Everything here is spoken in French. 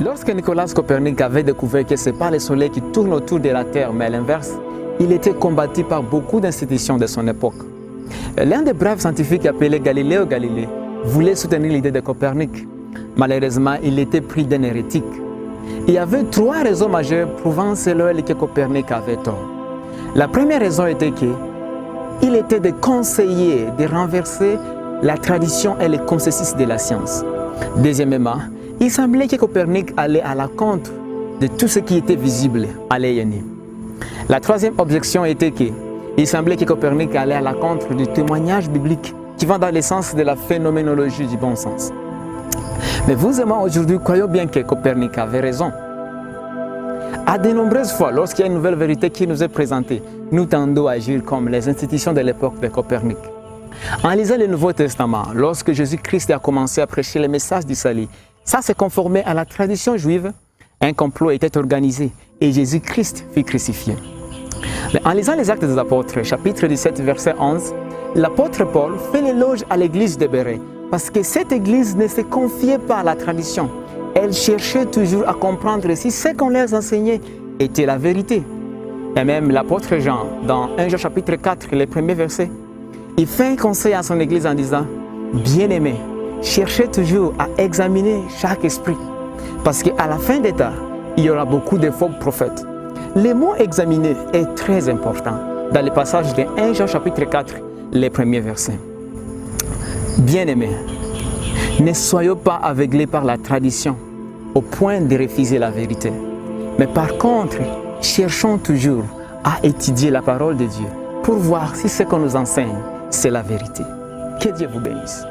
Lorsque Nicolas Copernic avait découvert que ce n'est pas le soleil qui tourne autour de la Terre, mais à l'inverse, il était combattu par beaucoup d'institutions de son époque. L'un des braves scientifiques appelé Galileo Galilei voulait soutenir l'idée de Copernic. Malheureusement, il était pris d'un hérétique. Il y avait 3 raisons majeures prouvant selon elle que Copernic avait tort. La première raison était qu'il était de conseiller de renverser la tradition et les consensus de la science. Deuxièmement, il semblait que Copernic allait à la contre de tout ce qui était visible à l'œil nu. La troisième objection était qu'il semblait que Copernic allait à la contre du témoignage biblique qui va dans le sens de la phénoménologie du bon sens. Mais vous et moi aujourd'hui croyons bien que Copernic avait raison. À de nombreuses fois, lorsqu'il y a une nouvelle vérité qui nous est présentée, nous tendons à agir comme les institutions de l'époque de Copernic. En lisant le Nouveau Testament, lorsque Jésus-Christ a commencé à prêcher le message du salut, ça se conformait à la tradition juive. Un complot était organisé et Jésus-Christ fut crucifié. Mais en lisant les Actes des Apôtres, chapitre 17, verset 11, l'apôtre Paul fait l'éloge à l'église de Bérée parce que cette église ne se confiait pas à la tradition. Elle cherchait toujours à comprendre si ce qu'on leur enseignait était la vérité. Et même l'apôtre Jean, dans 1 Jean chapitre 4, les premiers versets, il fait un conseil à son église en disant « Bien-aimés, cherchez toujours à examiner chaque esprit, parce qu'à la fin des temps, il y aura beaucoup de faux prophètes. » Le mot « examiner » est très important dans le passage de 1 Jean chapitre 4, les premiers versets. Bien-aimés, ne soyons pas aveuglés par la tradition au point de refuser la vérité. Mais par contre, cherchons toujours à étudier la parole de Dieu pour voir si ce qu'on nous enseigne, c'est la vérité. Que Dieu vous bénisse.